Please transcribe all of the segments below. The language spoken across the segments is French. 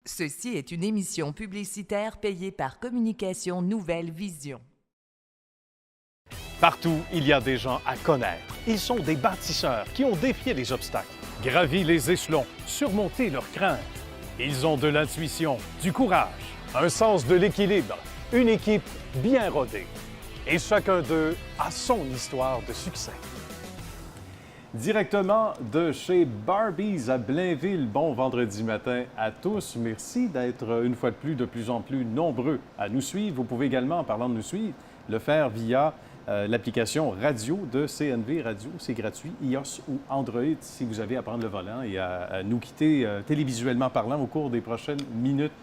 Ceci est une émission publicitaire payée par Communication Nouvelle Vision. Partout, il y a des gens à connaître. Ils sont des bâtisseurs qui ont défié les obstacles, gravi les échelons, surmonté leurs craintes. Ils ont de l'intuition, du courage, un sens de l'équilibre, une équipe bien rodée. Et chacun d'eux a son histoire de succès. Directement de chez Barbies à Blainville, bon vendredi matin à tous. Merci d'être une fois de plus en plus nombreux à nous suivre. Vous pouvez également, en parlant de nous suivre, le faire via l'application radio de CNV Radio. C'est gratuit, iOS ou Android, si vous avez à prendre le volant et à nous quitter télévisuellement parlant au cours des prochaines minutes.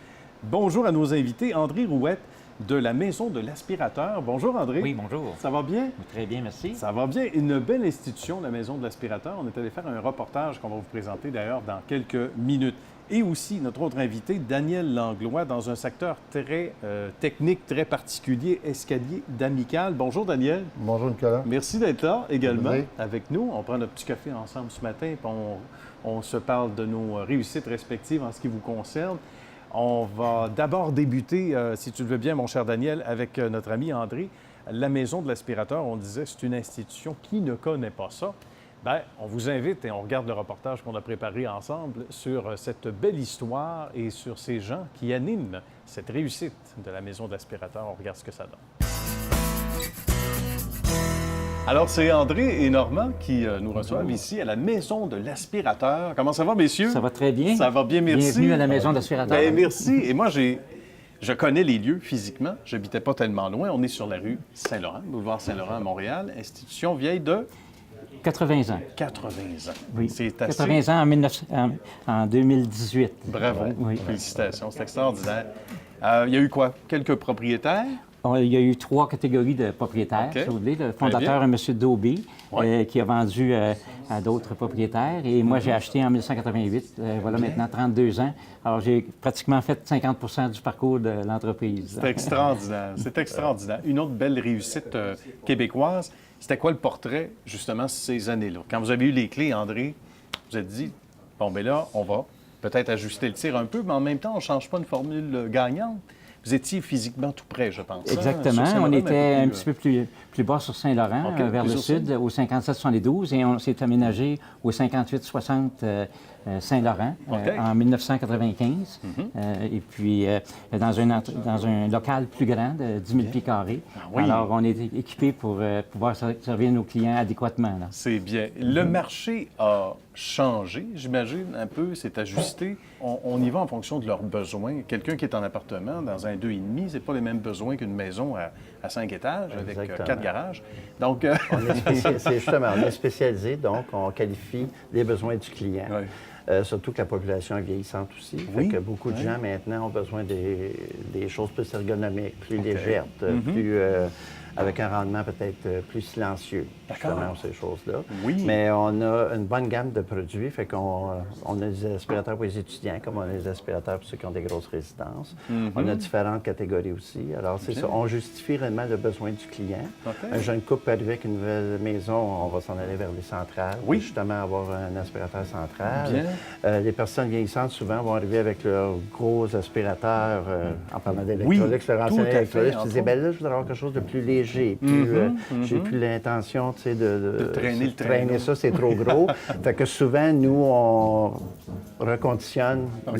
Bonjour à nos invités, André Rouette de la Maison de l'Aspirateur. Bonjour André. Oui, bonjour. Ça va bien? Très bien, merci. Ça va bien. Une belle institution, la Maison de l'Aspirateur. On est allé faire un reportage qu'on va vous présenter d'ailleurs dans quelques minutes. Et aussi notre autre invité, Daniel Langlois, dans un secteur très technique, très particulier, escalier d'Amical. Bonjour Daniel. Bonjour Nicolas. Merci d'être là également Oui. avec nous. On prend notre petit café ensemble ce matin, puis on se parle de nos réussites respectives en ce qui vous concerne. On va d'abord débuter, si tu le veux bien, mon cher Daniel, avec notre ami André. La Maison de l'Aspirateur, on disait, c'est une institution qui ne connaît pas ça. Bien, on vous invite et on regarde le reportage qu'on a préparé ensemble sur cette belle histoire et sur ces gens qui animent cette réussite de la Maison de l'Aspirateur. On regarde ce que ça donne. Alors, c'est André et Normand qui nous reçoivent ici à la Maison de l'Aspirateur. Comment ça va, messieurs? Ça va très bien. Ça va bien, merci. Bienvenue à la Maison d'Aspirateur. Bien, merci. Et moi, je connais les lieux physiquement. Je n'habitais pas tellement loin. On est sur la rue Saint-Laurent, boulevard Saint-Laurent à Montréal. Institution vieille de 80 ans. 80 ans. Oui. C'est assez... 80 ans en 2018. Bravo. Oui. Félicitations. C'est extraordinaire. Il y a eu quoi? Quelques propriétaires? Il y a eu 3 catégories de propriétaires, OK. si vous voulez. Le fondateur, M. Dobie, Oui. qui a vendu à d'autres propriétaires. Et moi, j'ai acheté en 1988. Voilà maintenant 32 ans. Alors, j'ai pratiquement fait 50 du parcours de l'entreprise. C'est extraordinaire. C'est extraordinaire. Une autre belle réussite québécoise. C'était quoi le portrait, justement, ces années-là? Quand vous avez eu les clés, André, vous êtes dit, bon, bien là, on va peut-être ajuster le tir un peu, mais en même temps, on ne change pas une formule gagnante. Vous étiez physiquement tout près, je pense. Exactement. Sur Saint-Laurent, On était un un peu petit peu plus bas sur Saint-Laurent, OK, vers plus le au sud, sud. au 57-72, et on s'est aménagé au 58-60 Saint-Laurent OK. en 1995. Et puis, dans un local plus grand de 10 000 pieds carrés. oui. Alors, on est équipé pour pouvoir servir nos clients adéquatement, là. C'est bien. Le marché a changé, j'imagine, un peu, s'est ajusté. On y va en fonction de leurs besoins. Quelqu'un qui est en appartement, dans un 2,5, c'est pas les mêmes besoins qu'une maison à 5 étages, avec Exactement. 4 garages. Donc, On est spécialisé, donc on qualifie les besoins du client. Oui. Surtout que la population est vieillissante aussi. Oui. Fait que beaucoup de gens maintenant ont besoin des choses plus ergonomiques, plus légères, Mm-hmm. plus, avec un rendement peut-être plus silencieux, D'accord. justement, ces choses-là. Oui. Mais on a une bonne gamme de produits, fait qu'on on a des aspirateurs pour les étudiants, comme on a des aspirateurs pour ceux qui ont des grosses résidences. Mm-hmm. On a différentes catégories aussi. Alors, c'est ça. On justifie réellement le besoin du client. OK. Un jeune couple peut arriver avec une nouvelle maison, on va s'en aller vers les centrales. Oui. Pour justement avoir un aspirateur central. Bien. Les personnes vieillissantes, souvent, vont arriver avec leurs gros aspirateurs, en parlant Oui, d'électrolux, leur tout ancien à fait, électrolux. entre Je disais, bien là, je voudrais avoir quelque chose de plus léger. Plus, j'ai plus l'intention, tu sais, de traîner le traîner traîneau. ça, c'est trop gros. Fait que souvent, nous, on reconditionne OK.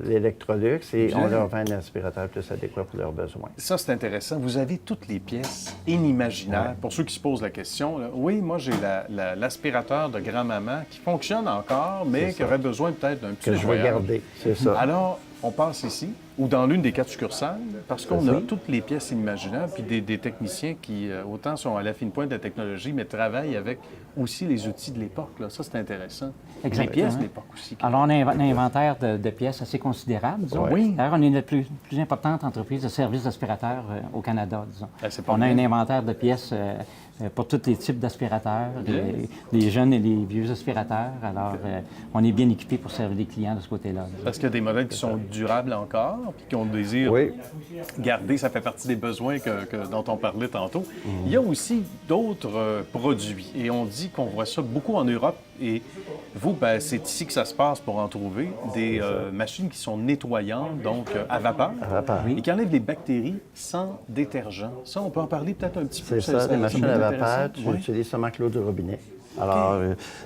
l'électrolux et Bien. on leur vend un aspirateur plus adéquat pour leurs besoins. Ça, c'est intéressant. Vous avez toutes les pièces inimaginables. Pour ceux qui se posent la question, là, oui, moi, j'ai l'aspirateur de grand-maman qui fonctionne encore, mais qui aurait besoin peut-être d'un petit Que je vais nettoyage. garder, c'est ça. Alors, on passe ici, ou dans l'une des 4 succursales, parce qu'on a Oui. toutes les pièces inimaginables, puis des techniciens qui, autant sont à la fine pointe de la technologie, mais travaillent avec aussi les outils de l'époque. Là. Ça, c'est intéressant. Les Exactement. pièces de l'époque aussi. Alors, on a un inventaire de pièces assez considérable, disons. Oui. D'ailleurs, on est la plus importante entreprise de services d'aspirateurs au Canada, disons. Ah, c'est pas On a bien. un inventaire de pièces pour tous les types d'aspirateurs, les jeunes et les vieux aspirateurs. Alors, on est bien équipé pour servir les clients de ce côté-là. Parce qu'il y a des modèles qui sont durables encore, puis qu'on désire Oui. garder. Ça fait partie des besoins dont on parlait tantôt. Il y a aussi d'autres produits, et on dit qu'on voit ça beaucoup en Europe. Et vous, ben, c'est ici que ça se passe pour en trouver des machines qui sont nettoyantes, donc à vapeur, À vapeur. et qui enlèvent les bactéries sans détergent. Ça, on peut en parler peut-être un petit peu. C'est ça, des machines peut à être vapeur, intéressant. tu Oui. utilises seulement que l'eau du robinet. Alors,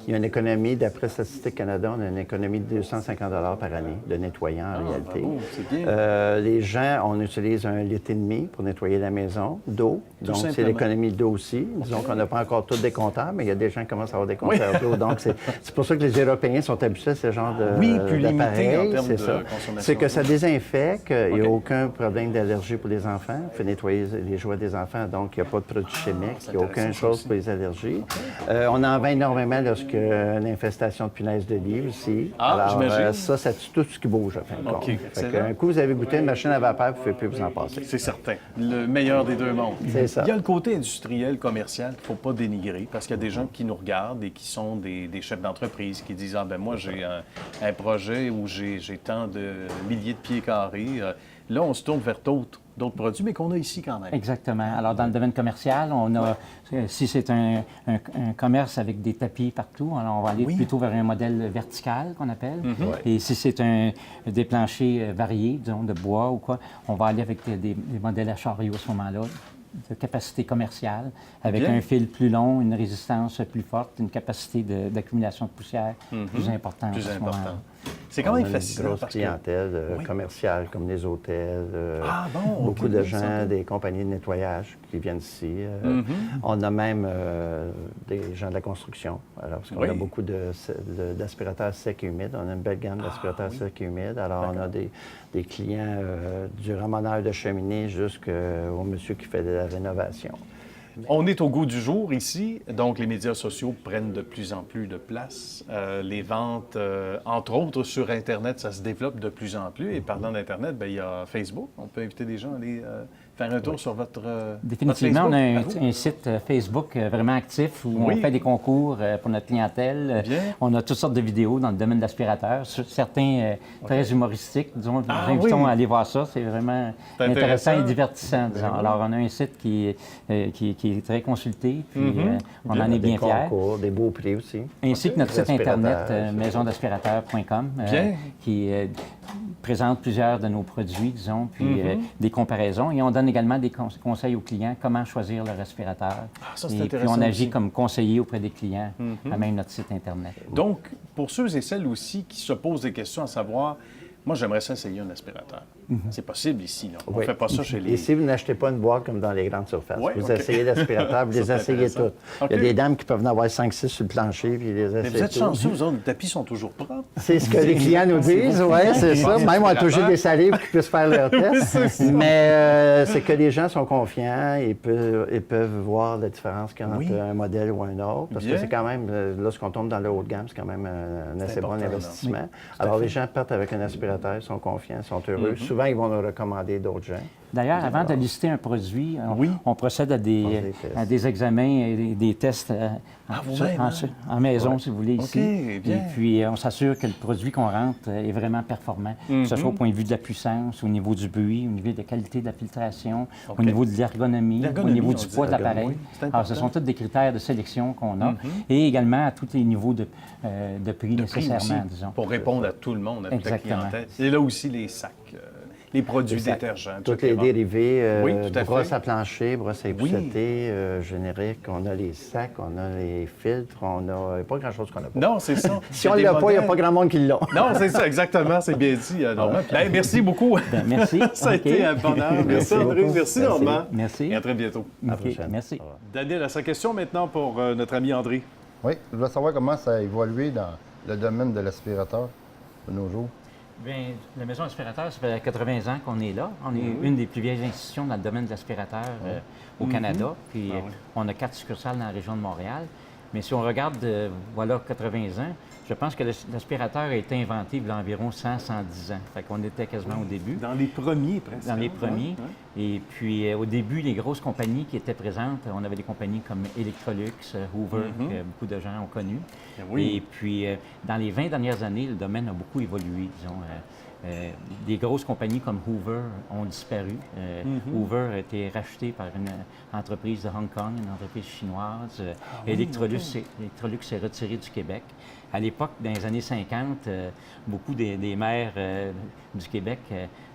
il y a une économie, d'après Statistique Canada, on a une économie de 250 par année de nettoyant en réalité. bravo, c'est bien. Les gens, on utilise 1,5 litre pour nettoyer la maison d'eau. Donc, c'est simplement. l'économie d'eau aussi. Disons qu'on n'a pas encore tous des compteurs, mais il y a des gens qui commencent à avoir des compteurs d'eau. Donc, c'est pour ça que les Européens sont habitués à ce genre Oui, plus limité d'appareil, en termes c'est de ça. consommation. C'est que ça désinfecte, il n'y a OK. aucun problème d'allergie pour les enfants. Il faut nettoyer les jouets des enfants, donc il n'y a pas de produits chimiques, il n'y a aucune intéressant, ça chose aussi. pour les allergies. On en vend énormément lorsqu'il y a une infestation de punaises de lit aussi. Ah, Alors, j'imagine. ça tue tout ce qui bouge, à fin de compte. Fait excellent. qu'un coup, vous avez goûté une machine à vapeur, vous ne pouvez plus vous en passer. C'est certain. Le meilleur des deux mondes. C'est ça. Il y a le côté industriel, commercial qu'il ne faut pas dénigrer parce qu'il y a des gens qui nous regardent et qui sont des chefs d'entreprise qui disent « Ah ben moi, j'ai un projet où j'ai tant de milliers de pieds carrés. Là, on se tourne vers d'autres produits, mais qu'on a ici quand même. Exactement. Alors, dans le domaine commercial, on a, si c'est un commerce avec des tapis partout, alors on va aller plutôt vers un modèle vertical qu'on appelle. Et si c'est des planchers variés, disons, de bois ou quoi, on va aller avec des modèles à chariot à ce moment-là, de capacité commerciale, avec Bien. un fil plus long, une résistance plus forte, une capacité d'accumulation de poussière plus importante. Plus à ce important. moment-là. C'est quand On même a une fascinant grosse parce que... clientèle Oui. commerciale, comme les hôtels. Ah bon, beaucoup ok, de oui, gens, ça, ok. des compagnies de nettoyage qui viennent ici. Mm-hmm. On a même des gens de la construction. Alors, parce qu'on Oui. a beaucoup d'aspirateurs secs et humides. On a une belle gamme d'aspirateurs secs et humides. Alors, on a des clients du ramoneur de cheminée jusqu'au monsieur qui fait de la rénovation. On est au goût du jour ici, donc les médias sociaux prennent de plus en plus de place. Les ventes, entre autres sur Internet, ça se développe de plus en plus. Et parlant d'Internet, bien, il y a Facebook. On peut inviter des gens à aller faire un tour sur votre Définitivement, votre on a Facebook. un site Facebook vraiment actif où Oui. on fait des concours pour notre clientèle. Bien. On a toutes sortes de vidéos dans le domaine de l'aspirateur, certains très humoristiques, disons. Ah, Nous invitons oui. à aller voir ça. C'est vraiment C'est intéressant intéressant. et divertissant, disons. oui. Alors, on a un site qui est très consulté, puis on en est Des bien fiers. concours, des beaux prix aussi. Ainsi que notre Des site Internet, aspirateurs, maisondaspirateur.com, Bien. qui présente plusieurs de nos produits, disons, puis des comparaisons. Et on donne également des conseils aux clients, comment choisir leur aspirateur. ça, c'est Et puis intéressant on agit aussi. comme conseiller auprès des clients, à même notre site Internet. Donc, pour ceux et celles aussi qui se posent des questions à savoir, moi, j'aimerais ça essayer un aspirateur. C'est possible ici, là. On ne Oui. fait pas ça chez les... Et si vous n'achetez pas une boîte comme dans les grandes surfaces, Oui, vous OK. essayez l'aspirateur, vous Ça, les c'est essayez intéressant. toutes. Il y a OK. des dames qui peuvent en avoir 5-6 sur le plancher, puis ils les Mais essayent vous êtes toutes. chanceux, vous autres, les tapis sont toujours propres. C'est ce que les clients nous disent, oui, c'est ça. Même on a toujours des salives qui puissent faire leur test. Mais c'est que les gens sont confiants et peuvent voir la différence entre Oui. un modèle ou un autre. Parce Bien. que c'est quand même, lorsqu'on tombe dans le haut de gamme, c'est quand même un assez bon important, investissement. Alors les gens partent avec un aspirateur, ils sont confiants, ils sont heureux. Souvent, ils vont nous recommander d'autres gens. D'ailleurs, avant de lister un produit, on procède à des examens et des tests vous-même, en maison, si vous voulez, OK, ici. bien. Et puis, on s'assure que le produit qu'on rentre est vraiment performant, que ce soit au point de vue de la puissance, au niveau du bruit, au niveau de la qualité de la filtration, au niveau de l'ergonomie, au L'ergonomie, niveau on du dit poids de l'ergonomie, l'appareil. oui, c'est Alors, ce important. sont tous des critères de sélection qu'on a, et également à tous les niveaux de prix De prix nécessairement, aussi, disons. pour répondre à tout le monde, à toute la Exactement. clientèle. Et là aussi, les sacs, les produits Les sacs. détergents. Tous les dérivés, Oui, tout à brosse fait. à plancher, brosse à épousseter, générique, on a les sacs, on a les filtres, on a pas grand-chose qu'on n'a pas. Non, c'est ça. Si on ne l'a pas, il n'y a pas grand monde qui l'a. Non, c'est ça, exactement. C'est bien dit, Normand. Ben, merci beaucoup. Ben, merci. Ça a OK. été un bonheur. Merci, André. beaucoup. Merci, Merci. Normand. Merci. Et à très bientôt. À la OK, prochaine. merci. Au revoir. Daniel, à sa question maintenant pour notre ami André. Oui, je voulais savoir comment ça a évolué dans le domaine de l'aspirateur de nos jours. Bien, la Maison Aspirateur, ça fait 80 ans qu'on est là. On est une des plus vieilles institutions dans le domaine de l'aspirateur au Canada. Puis on a 4 succursales dans la région de Montréal. Mais si on regarde, voilà, 80 ans, je pense que l'aspirateur a été inventé il y a environ 100-110 ans. Fait qu'on était quasiment au début. Dans les premiers, presque. Dans les premiers. Et puis, au début, les grosses compagnies qui étaient présentes, on avait des compagnies comme Electrolux, Hoover, que beaucoup de gens ont connues. Oui. Et puis, dans les 20 dernières années, le domaine a beaucoup évolué, disons. des grosses compagnies comme Hoover ont disparu. Hoover a été racheté par une entreprise de Hong Kong, une entreprise chinoise. Electrolux s'est retiré du Québec. À l'époque, dans les années 50, beaucoup des maires du Québec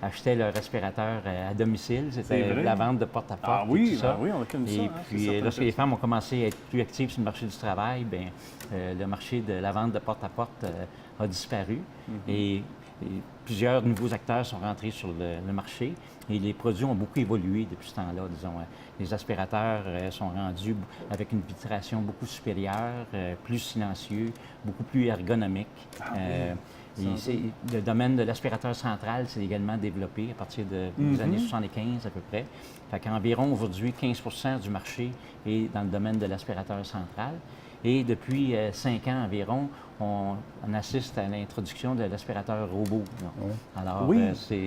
achetaient leurs respirateurs à domicile. C'était la vente de porte-à-porte et tout ça. Oui, on a connu ça. Et puis, lorsque les femmes ont commencé à être plus actives sur le marché du travail, bien, le marché de la vente de porte-à-porte a disparu. Et plusieurs nouveaux acteurs sont rentrés sur le marché et les produits ont beaucoup évolué depuis ce temps-là. Disons, les aspirateurs sont rendus avec une filtration beaucoup supérieure, plus silencieux, beaucoup plus ergonomique. Le domaine de l'aspirateur central s'est également développé à partir des années 75 à peu près. Fait qu'environ aujourd'hui, 15 du marché est dans le domaine de l'aspirateur central. Et depuis 5 ans environ, on assiste à l'introduction de l'aspirateur robot. Alors,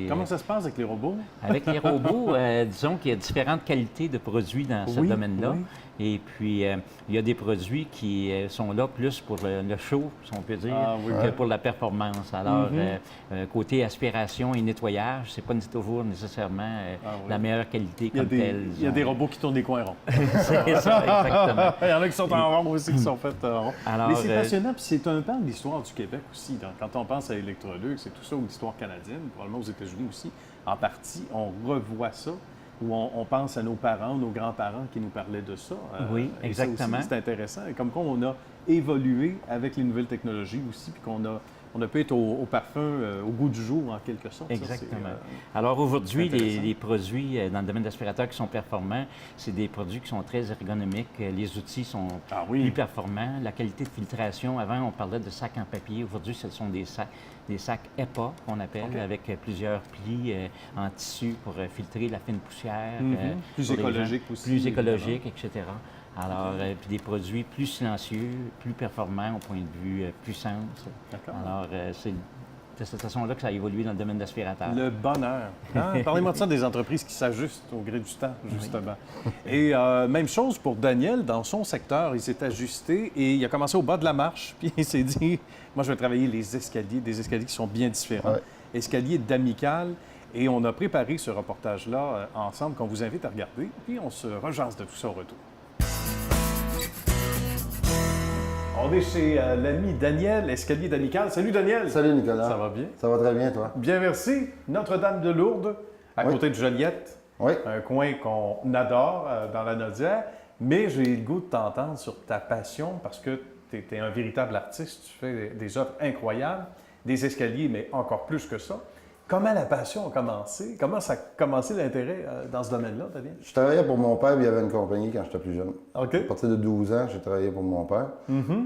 comment ça se passe avec les robots? Avec les robots, disons qu'il y a différentes qualités de produits dans ce domaine-là. Et puis, il y a des produits qui sont là plus pour le show, si on peut dire, que pour la performance. Alors, côté aspiration et nettoyage, c'est pas toujours nécessairement la meilleure qualité comme telle. Il y a des robots qui tournent des coins ronds. C'est ça, exactement. Il y en a qui sont en rond aussi, qui sont faits en rond. Alors, mais c'est passionnant, puis c'est un pan de l'histoire du Québec aussi. Quand on pense à Electrolux, c'est tout ça, ou l'histoire canadienne, probablement aux États-Unis aussi, en partie, on revoit ça. Où on pense à nos parents, nos grands-parents qui nous parlaient de ça. Oui, exactement. C'est intéressant. Et comme quoi, on a évolué avec les nouvelles technologies aussi, puis qu'on a pu être au parfum, au goût du jour, en quelque sorte. Exactement. Alors aujourd'hui, les produits dans le domaine d'aspirateur qui sont performants, c'est des produits qui sont très ergonomiques. Les outils sont plus performants. La qualité de filtration, avant, on parlait de sacs en papier. Aujourd'hui, ce sont des sacs EPA, qu'on appelle, avec plusieurs plis en tissu pour filtrer la fine poussière. Plus écologique aussi. Plus écologique, etc. Alors, puis des produits plus silencieux, plus performants au point de vue puissance. Alors, c'est de cette façon-là que ça a évolué dans le domaine d'aspirateur. Le bonheur. Parlez-moi de ça, des entreprises qui s'ajustent au gré du temps, justement. Et même chose pour Daniel, dans son secteur, il s'est ajusté et il a commencé au bas de la marche, puis il s'est dit, moi, je vais travailler les escaliers, des escaliers qui sont bien différents. Escaliers d'Amical. Et on a préparé ce reportage-là ensemble, qu'on vous invite à regarder, puis on se rejase de tout ça au retour. On est chez l'ami Daniel, escalier d'Amical. Salut Daniel! Salut Nicolas. Ça va bien? Ça va très bien, toi? Bien, merci. Notre-Dame de Lourdes, à côté de Joliette. Oui. Un coin qu'on adore dans la Nodière. Mais j'ai le goût de t'entendre sur ta passion parce que tu es un véritable artiste. Tu fais des œuvres incroyables, des escaliers, mais encore plus que ça. Comment la passion a commencé? Comment ça a commencé l'intérêt dans ce domaine-là, Daniel? Je travaillais pour mon père, il y avait une compagnie quand j'étais plus jeune. OK. À partir de 12 ans, j'ai travaillé pour mon père.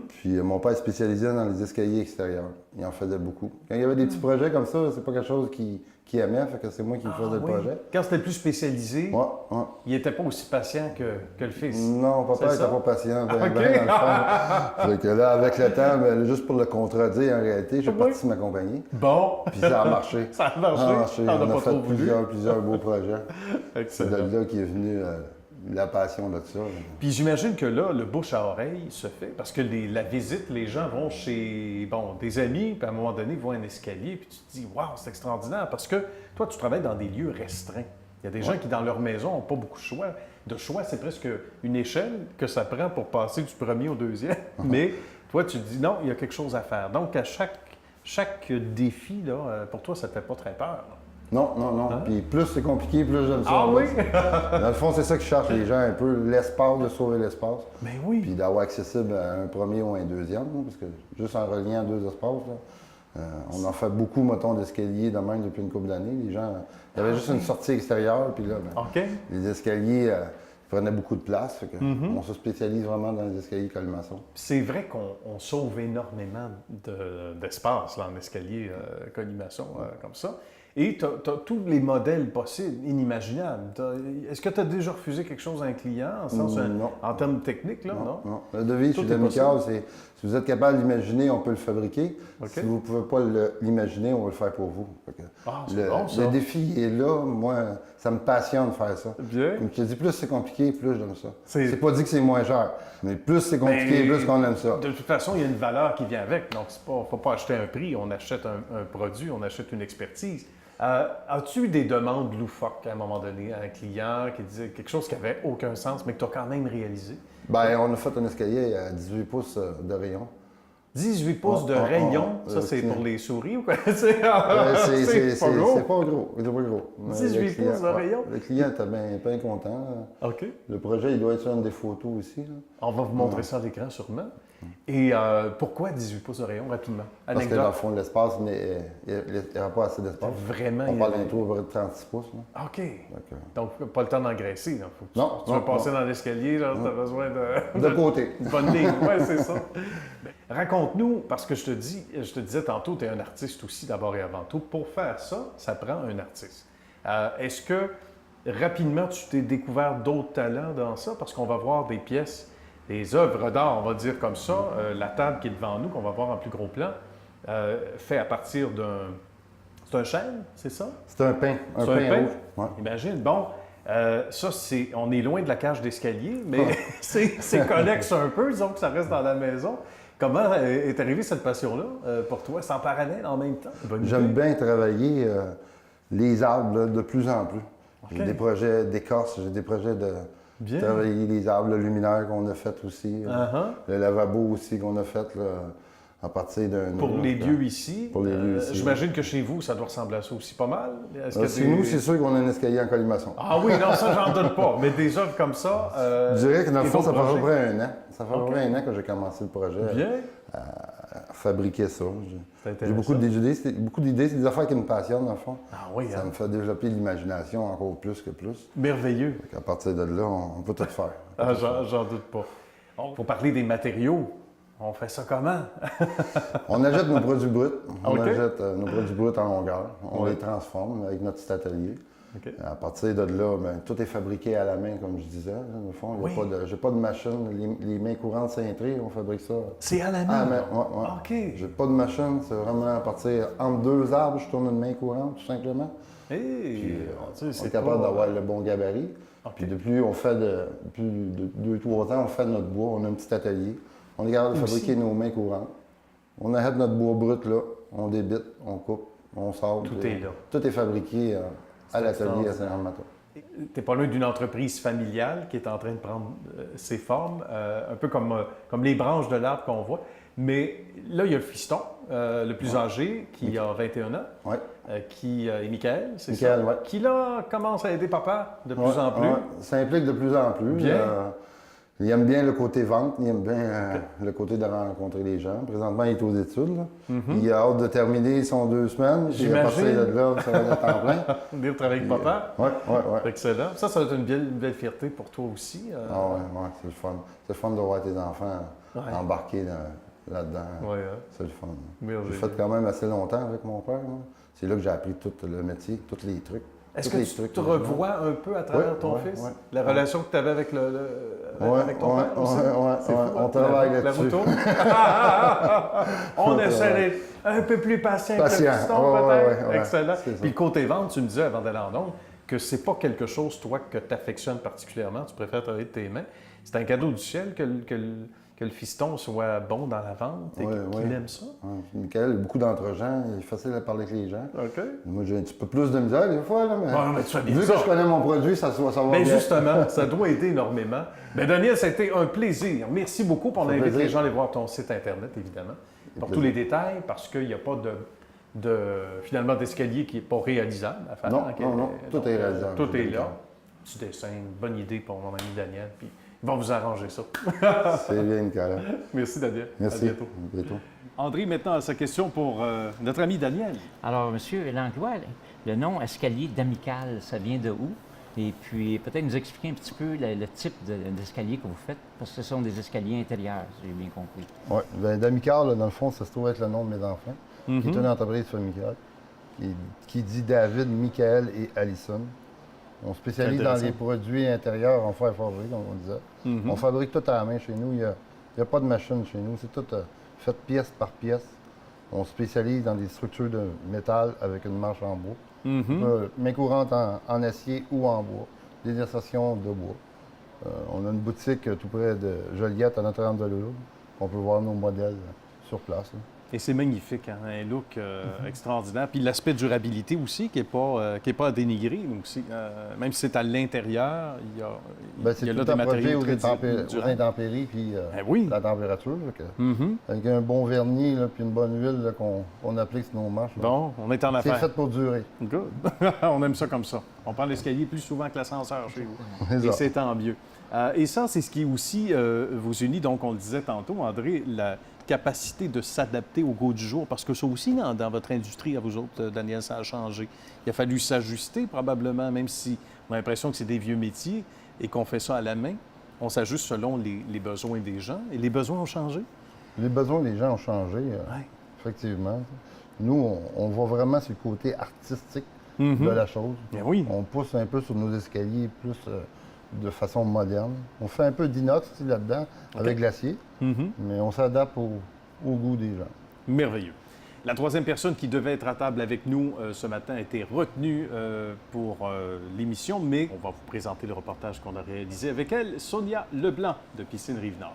Puis mon père est spécialisé dans les escaliers extérieurs. Il en faisait beaucoup. Quand il y avait des petits projets comme ça, c'est pas quelque chose qu'il aimait, fait que c'est moi qui faisais le projet. Quand c'était plus spécialisé, Ouais. il n'était pas aussi patient que le fils. Non, papa n'était pas patient, ben, OK. dans le fond. Fait que là, avec le temps, ben, juste pour le contredire, en réalité, j'ai parti de ma compagnie. Bon. Puis ça a marché. Ça a marché. On a fait plusieurs beaux projets. C'est Excellent. de là qu'est venue la passion de ça. Puis j'imagine que là, le bouche à oreille se fait parce que la visite, les gens vont chez des amis, puis à un moment donné, ils voient un escalier, puis tu te dis, waouh, c'est extraordinaire parce que toi, tu travailles dans des lieux restreints. Il y a des gens qui, dans leur maison, n'ont pas beaucoup de choix. De choix, c'est presque une échelle que ça prend pour passer du premier au deuxième. Mais toi, tu te dis, non, il y a quelque chose à faire. Donc, à chaque défi, là, pour toi, ça ne te fait pas très peur. Non. Puis plus c'est compliqué, plus j'aime ça. Ah oui? Dans le fond, c'est ça que je cherche, les gens, un peu l'espace, de sauver l'espace. Mais oui. Puis d'avoir accessible à un premier ou un deuxième, parce que juste en reliant deux espaces, là, on en fait beaucoup, mettons, d'escaliers de même depuis une couple d'années. Les gens, il y avait juste une sortie extérieure, puis là, les escaliers prenaient beaucoup de place. Fait que on se spécialise vraiment dans les escaliers colimaçon. C'est vrai qu'on sauve énormément d'espace là, en escalier colimaçon comme ça. Et tu as tous les modèles possibles, inimaginables. Est-ce que tu as déjà refusé quelque chose à un client, en termes techniques? Là, non? Le devis chez D'Amical, c'est si vous êtes capable d'imaginer, on peut le fabriquer. Si vous ne pouvez pas l'imaginer, on va le faire pour vous. Le défi est là. Moi, ça me passionne de faire ça. Bien. Comme je te dis, plus c'est compliqué, plus j'aime ça. C'est pas dit que c'est moins cher, mais plus c'est compliqué, plus qu'on aime ça. De toute façon, il y a une valeur qui vient avec. Donc, il ne faut pas acheter un prix. On achète un produit, on achète une expertise. As-tu eu des demandes loufoques à un moment donné à un client qui disait quelque chose qui n'avait aucun sens, mais que tu as quand même réalisé? Bien, on a fait un escalier à 18 pouces de rayon. 18 pouces de rayon, ça c'est pour les souris ou quoi? C'est pas gros. C'est pas gros. 18 pouces de rayon? Le client était bien content. OK. Le projet, il doit être sur une des photos aussi. Là. On va vous montrer ça à l'écran sûrement. Et pourquoi 18 pouces de rayon rapidement? Parce que dans le fond de l'espace, il n'y aura pas assez d'espace. Vraiment? On parle d'un tour de 36 pouces. Là. OK. Donc, pas le temps d'engraisser. Faut que tu vas passer dans l'escalier, tu as besoin de côté. Une bonne ligne. Oui, c'est ça. Raconte-nous, parce que je te disais tantôt, tu es un artiste aussi d'abord et avant tout. Pour faire ça, ça prend un artiste. Est-ce que rapidement, tu t'es découvert d'autres talents dans ça? Parce qu'on va voir des pièces, des œuvres d'art, on va dire comme ça. La table qui est devant nous, qu'on va voir en plus gros plan, fait à partir d'un... C'est un chêne, c'est ça? C'est un pain. Un pain rouge. Ouais. Imagine. Bon, ça, on est loin de la cage d'escalier, mais c'est connexe un peu, disons que ça reste dans la maison. Comment est arrivée cette passion-là pour toi? C'est en parallèle, en même temps? J'aime bien travailler les arbres là, de plus en plus. Okay. J'ai des projets d'écorce, j'ai des projets de travailler les arbres, le luminaire qu'on a fait aussi, le lavabo aussi qu'on a fait là, à partir d'un... Pour les lieux ici, pour les lieux ici. J'imagine que chez vous, ça doit ressembler à ça aussi pas mal. Chez nous, c'est sûr qu'on a un escalier en colimaçon. Ah oui, non, ça, j'en doute pas. Mais des œuvres comme ça... Je dirais que dans le fond, ça fait à peu près un an. Ça fait à peu près un an que j'ai commencé le projet à fabriquer ça. J'ai beaucoup d'idées. C'est des affaires qui me passionnent, dans le fond. Ah oui, ça me fait développer l'imagination encore plus que plus. Merveilleux. À partir de là, on peut tout faire. Ah, j'en doute pas. Pour parler des matériaux, on fait ça comment? On achète nos produits bruts. On achète nos produits bruts en longueur. On les transforme avec notre petit atelier. Okay. À partir de là, tout est fabriqué à la main, comme je disais. Là, au fond, j'ai pas de machine. Les mains courantes cintrées, on fabrique ça. C'est à la main? Oui. OK. J'ai pas de machine. C'est vraiment à partir entre deux arbres, je tourne une main courante, tout simplement. Puis, on est capable d'avoir le bon gabarit. Okay. Puis depuis, depuis 2-3 ans, on fait notre bois. On a un petit atelier. On est capable de fabriquer nos mains courantes. On achète notre bois brut là, on débite, on coupe, on sort. Tout est là. Tout est fabriqué à l'atelier à Saint-Jean-de-Matin. Tu n'es pas loin d'une entreprise familiale qui est en train de prendre ses formes, un peu comme les branches de l'arbre qu'on voit. Mais là, il y a le fiston, le plus âgé, qui a 21 ans, qui est Michael, c'est ça? Oui. Qui là commence à aider papa de plus en plus. Ça implique de plus en plus. Bien. Il aime bien le côté vente, il aime bien le côté de rencontrer les gens. Présentement, il est aux études. Là. Il a hâte de terminer son 2 semaines. Puis à partir de là, ça va être temps plein. Venir travailler avec papa. Oui. Excellent. Ça va être une belle fierté pour toi aussi. Oui, c'est le fun. C'est le fun de voir tes enfants embarquer là-dedans. C'est le fun. J'ai fait quand même assez longtemps avec mon père. Moi. C'est là que j'ai appris tout le métier, tous les trucs. Est-ce que tu te revois un peu à travers ton fils? La relation que tu avais avec, avec ton père aussi? Oui, on travaille là-dessus. On essaie d'être un peu plus patient que le fiston, peut-être. Excellent. Puis le côté vente, tu me disais avant d'aller en ondes que c'est pas quelque chose, toi, que tu affectionnes particulièrement. Tu préfères travailler de tes mains. C'est un cadeau du ciel que le fiston soit bon dans la vente et qu'il aime ça. Michael a beaucoup d'entre-gens, il est facile à parler avec les gens. OK. Moi, j'ai un petit peu plus de misère des fois, là, mais tu fais bien vu ça. Que je connais mon produit, ça va bien. Bien justement, ça doit aider énormément. Bien, Daniel, ça a été un plaisir. Merci beaucoup. On invite les gens à aller voir ton site Internet, évidemment, pour tous les détails, parce qu'il n'y a pas finalement d'escalier qui n'est pas réalisable à faire. Non, tout est réalisable. Tout est là. Petit dessin, une bonne idée pour mon ami Daniel. Puis ils vont vous arranger ça. C'est bien, Nicolas. Merci, Daniel. Merci. À bientôt. André, maintenant, sa question pour notre ami Daniel. Alors, M. Langlois, le nom escalier d'Amical, ça vient de où? Et puis, peut-être nous expliquer un petit peu le type d'escalier que vous faites, parce que ce sont des escaliers intérieurs, si j'ai bien compris. Oui, bien, d'Amical, dans le fond, ça se trouve être le nom de mes enfants, qui est une entreprise familiale. qui dit David, Michael et Allison. On spécialise dans les produits intérieurs en fer forgé, comme on disait. On fabrique tout à la main chez nous. Il n'y a pas de machine chez nous. C'est tout fait pièce par pièce. On spécialise dans des structures de métal avec une manche en bois. Main courante en acier ou en bois. Des insertions de bois. On a une boutique tout près de Joliette à Notre-Dame-de-Lourdes. On peut voir nos modèles sur place. Là. Et c'est magnifique, hein? Un look extraordinaire. Puis l'aspect durabilité aussi, qui n'est pas à dénigrer. Donc, même si c'est à l'intérieur, il y a là des matériaux aux intempéries puis la température. Avec un bon vernis puis une bonne huile qu'on applique sur nos marches. Là. Bon, on est en affaire. C'est fait pour durer. Good. On aime ça comme ça. On prend l'escalier plus souvent que l'ascenseur chez vous. Et c'est tant mieux. Et ça, c'est ce qui aussi vous unit. Donc, on le disait tantôt, André, la capacité de s'adapter au goût du jour, parce que ça aussi, dans votre industrie, à vous autres, Daniel, ça a changé. Il a fallu s'ajuster probablement, même si on a l'impression que c'est des vieux métiers et qu'on fait ça à la main. On s'ajuste selon les besoins des gens. Et les besoins ont changé? Les besoins des gens ont changé, effectivement. Nous, on voit vraiment sur le côté artistique de la chose. Bien oui. On pousse un peu sur nos escaliers plus de façon moderne. On fait un peu d'inox là-dedans, avec l'acier, mais on s'adapte au goût des gens. Merveilleux. La troisième personne qui devait être à table avec nous ce matin a été retenue pour l'émission, mais on va vous présenter le reportage qu'on a réalisé avec elle, Sonia Leblanc de Piscine Rive-Nord.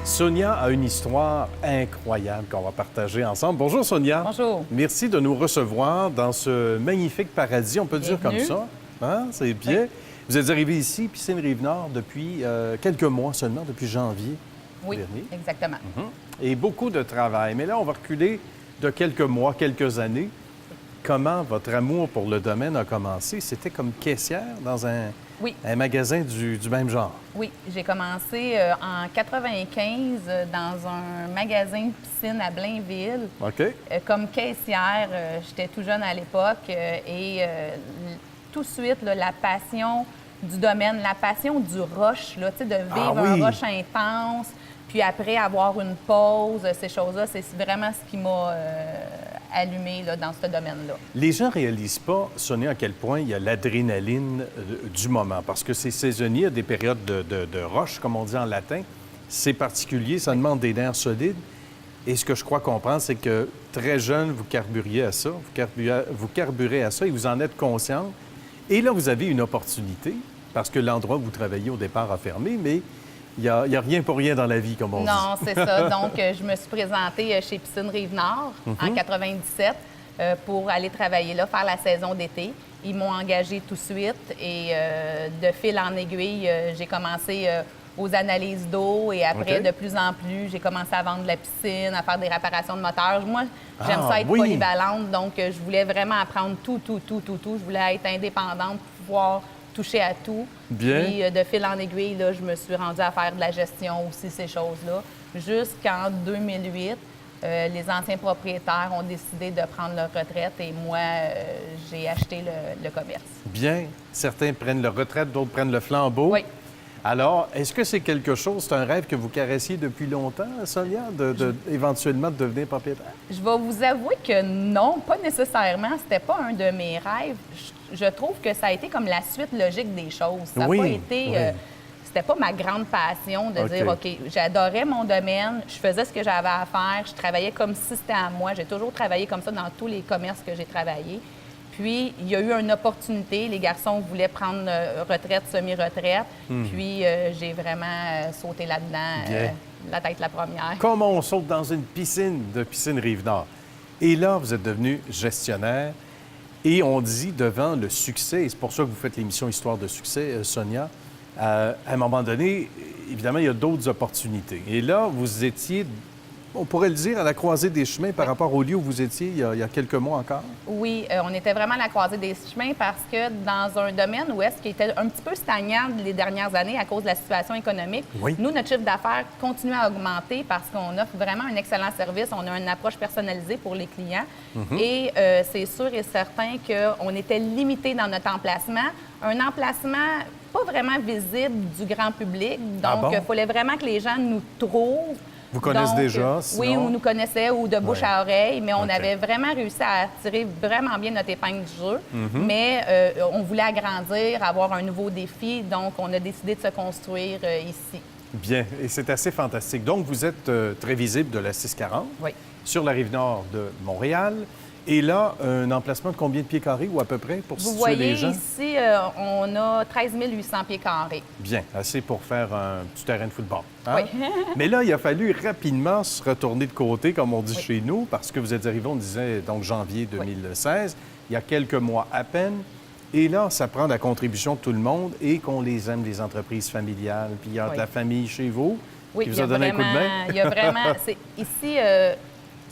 Sonia a une histoire incroyable qu'on va partager ensemble. Bonjour Sonia. Bonjour. Merci de nous recevoir dans ce magnifique paradis, on peut dire comme ça. Hein? C'est bien. Oui. Vous êtes arrivé ici, Piscine Rive-Nord, depuis quelques mois seulement, depuis janvier dernier. Exactement. Et beaucoup de travail. Mais là, on va reculer de quelques mois, quelques années. Comment votre amour pour le domaine a commencé? C'était comme caissière dans un magasin du même genre. Oui, j'ai commencé en 95 dans un magasin de piscine à Blainville. OK. Comme caissière, j'étais tout jeune à l'époque et tout de suite, là, la passion du domaine, la passion du rush, là, de vivre un rush intense, puis après avoir une pause, ces choses-là, c'est vraiment ce qui m'a allumé là, dans ce domaine-là. Les gens ne réalisent pas, Sonia, à quel point il y a l'adrénaline du moment, parce que c'est saisonnier, il y a des périodes de rush, comme on dit en latin. C'est particulier, ça demande des nerfs solides. Et ce que je crois comprendre, c'est que très jeune, vous carburiez à ça, vous carburez à ça et vous en êtes consciente. Et là, vous avez une opportunité, parce que l'endroit où vous travaillez au départ a fermé, mais il n'y a rien pour rien dans la vie, comme on dit. Non, c'est ça. Donc, je me suis présentée chez Piscine Rive-Nord en 97 pour aller travailler là, faire la saison d'été. Ils m'ont engagée tout de suite et de fil en aiguille, j'ai commencé aux analyses d'eau et après, de plus en plus, j'ai commencé à vendre de la piscine, à faire des réparations de moteurs. Moi, j'aime ça être polyvalente, donc je voulais vraiment apprendre tout. Je voulais être indépendante pour pouvoir toucher à tout. Bien. Puis, de fil en aiguille, là, je me suis rendue à faire de la gestion aussi, ces choses-là. Jusqu'en 2008, les anciens propriétaires ont décidé de prendre leur retraite et moi, j'ai acheté le commerce. Bien. Certains prennent leur retraite, d'autres prennent le flambeau. Oui. Alors, est-ce que c'est quelque chose, c'est un rêve que vous caressiez depuis longtemps, Sonia, éventuellement de devenir propriétaire? Je vais vous avouer que non, pas nécessairement. C'était pas un de mes rêves. Je trouve que ça a été comme la suite logique des choses. Ça n'a pas été... c'était pas ma grande passion de dire, OK, j'adorais mon domaine, je faisais ce que j'avais à faire, je travaillais comme si c'était à moi. J'ai toujours travaillé comme ça dans tous les commerces que j'ai travaillés. Puis, il y a eu une opportunité. Les garçons voulaient prendre retraite, semi-retraite. Puis, j'ai vraiment sauté là-dedans, la tête la première. Comme on saute dans une piscine de Piscine Rive-Nord. Et là, vous êtes devenu gestionnaire. Et on dit devant le succès, et c'est pour ça que vous faites l'émission Histoire de succès, Sonia, à un moment donné, évidemment, il y a d'autres opportunités. Et là, vous étiez... On pourrait le dire, à la croisée des chemins par rapport au lieu où vous étiez il y a quelques mois encore? Oui, on était vraiment à la croisée des chemins parce que dans un domaine où est-ce qu'il était un petit peu stagnant les dernières années à cause de la situation économique, nous, notre chiffre d'affaires continue à augmenter parce qu'on offre vraiment un excellent service. On a une approche personnalisée pour les clients. Et c'est sûr et certain qu'on était limité dans notre emplacement. Un emplacement pas vraiment visible du grand public. Donc, il fallait vraiment que les gens nous trouvent. Vous connaissez déjà? Oui, sinon... on nous connaissait ou de bouche à oreille, mais on avait vraiment réussi à tirer vraiment bien notre épingle du jeu. Mais on voulait agrandir, avoir un nouveau défi, donc on a décidé de se construire ici. Bien, et c'est assez fantastique. Donc, vous êtes très visible de la 640, sur la rive nord de Montréal. Et là, un emplacement de combien de pieds carrés ou à peu près pour situer les gens? Vous voyez, ici, on a 13 800 pieds carrés. Bien, assez pour faire un petit terrain de football. Hein? Oui. Mais là, il a fallu rapidement se retourner de côté, comme on dit chez nous, parce que vous êtes arrivé, on disait, donc janvier 2016, il y a quelques mois à peine. Et là, ça prend la contribution de tout le monde et qu'on les aime, les entreprises familiales. Puis il y a de la famille chez vous qui vous a donné un coup de main. Il y a vraiment... Ici,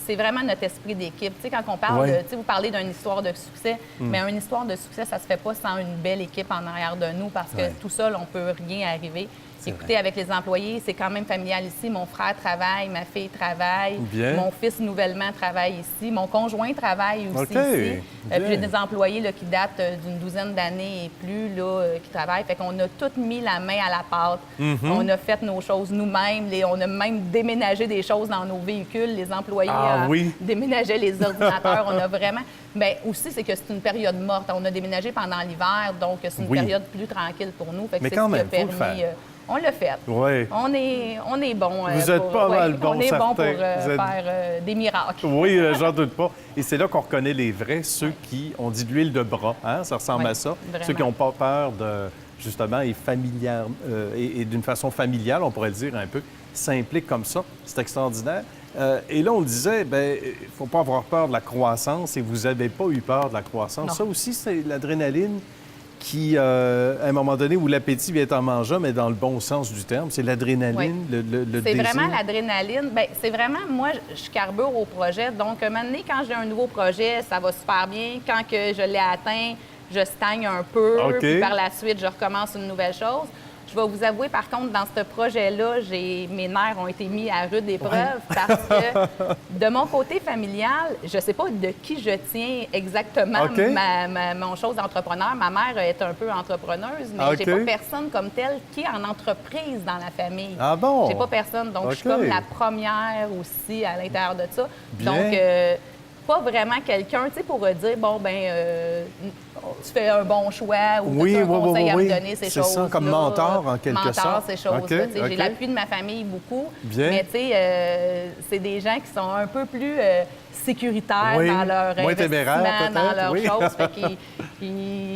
c'est vraiment notre esprit d'équipe. Tu sais, quand on parle de... Tu sais, vous parlez d'une histoire de succès, mais une histoire de succès, ça se fait pas sans une belle équipe en arrière de nous parce que tout seul, on peut rien arriver. Écoutez, avec les employés, c'est quand même familial ici. Mon frère travaille, ma fille travaille, mon fils nouvellement travaille ici, mon conjoint travaille aussi ici. Puis j'ai des employés là, qui datent d'une douzaine d'années et plus là, qui travaillent. Fait qu'on a tous mis la main à la pâte. On a fait nos choses nous-mêmes. On a même déménagé des choses dans nos véhicules. Les employés déménageaient les ordinateurs. On a vraiment... Bien, aussi, c'est que c'est une période morte. On a déménagé pendant l'hiver, donc c'est une période plus tranquille pour nous. Fait que mais quand même, faut le faire. On l'a fait. Oui. On est bon. Vous êtes pas mal bon, on est certain. Bon pour faire des miracles. Oui, j'en doute pas. Et c'est là qu'on reconnaît les vrais, ceux qui ont dit de l'huile de bras. Hein? Ça ressemble à ça. Vraiment. Ceux qui n'ont pas peur de, justement, et d'une façon familiale, on pourrait le dire un peu, s'impliquent comme ça. C'est extraordinaire. Et là, on le disait, bien, il ne faut pas avoir peur de la croissance et vous n'avez pas eu peur de la croissance. Non. Ça aussi, c'est l'adrénaline qui, à un moment donné, où l'appétit vient en mangeant, mais dans le bon sens du terme, c'est l'adrénaline, le désir. C'est vraiment l'adrénaline. Bien, c'est vraiment, moi, je carbure au projet. Donc, un moment donné, quand j'ai un nouveau projet, ça va super bien. Quand que je l'ai atteint, je stagne un peu. Puis par la suite, je recommence une nouvelle chose. Je vais vous avouer, par contre, dans ce projet-là, mes nerfs ont été mis à rude épreuve parce que, de mon côté familial, je ne sais pas de qui je tiens exactement mon chose d'entrepreneur. Ma mère est un peu entrepreneuse, mais j'ai pas personne comme telle qui est en entreprise dans la famille. Ah bon? J'ai pas personne. Donc, je suis comme la première aussi à l'intérieur de ça. Bien. Donc, pas vraiment quelqu'un, tu sais, pour dire, bon, tu fais un bon choix ou tu as un conseil à me donner, ces choses-là. C'est ça, comme mentor, en quelque sorte. Mentor, ces choses-là. J'ai l'appui de ma famille beaucoup. Bien. Mais, tu sais, c'est des gens qui sont un peu plus sécuritaires dans leur investissement, dans leurs choses. Fait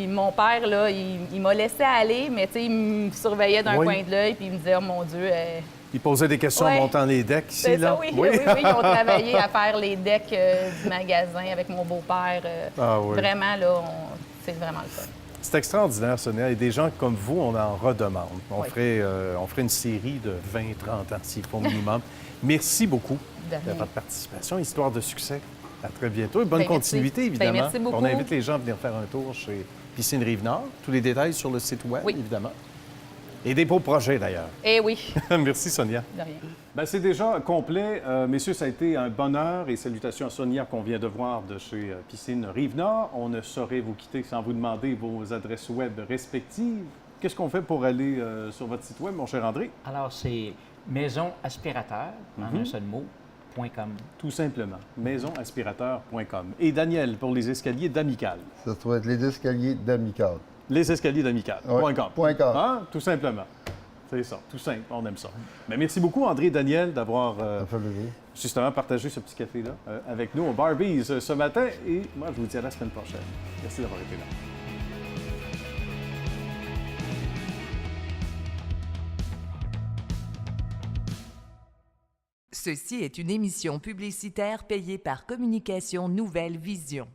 mon père, là, il m'a laissé aller, mais, tu sais, il me surveillait d'un coin de l'œil puis il me disait, oh mon Dieu... Ils posaient des questions en montant les decks ici, c'est là? Ça, oui, ils ont travaillé à faire les decks du magasin avec mon beau-père. Vraiment, là, c'est vraiment le fun. C'est extraordinaire, Sonia. Et des gens comme vous, on en redemande. On ferait une série de 20-30 ans, s'il faut minimum. Merci beaucoup de votre participation. Histoire de succès. À très bientôt. Et bonne continuité, évidemment. Merci beaucoup. On invite les gens à venir faire un tour chez Piscine Rive-Nord. Tous les détails sur le site web, évidemment. Et des beaux projets, d'ailleurs. Eh oui. Merci, Sonia. De rien. Bien, c'est déjà complet. Messieurs, ça a été un bonheur et salutations à Sonia qu'on vient de voir de chez Piscine Rive-Nord. On ne saurait vous quitter sans vous demander vos adresses web respectives. Qu'est-ce qu'on fait pour aller sur votre site web, mon cher André? Alors, c'est maisonaspirateur, en un seul mot, .com. Tout simplement, maisonaspirateur.com. Et Daniel, pour les escaliers d'Amical. Ça doit être les escaliers d'Amical. Les escaliers d'Amical.com. .com. Hein? Tout simplement. C'est ça, tout simple, on aime ça. Mais merci beaucoup, André et Daniel, d'avoir justement partagé ce petit café-là avec nous au Barbies ce matin. Et moi, je vous dis à la semaine prochaine. Merci d'avoir été là. Ceci est une émission publicitaire payée par Communication Nouvelle Vision.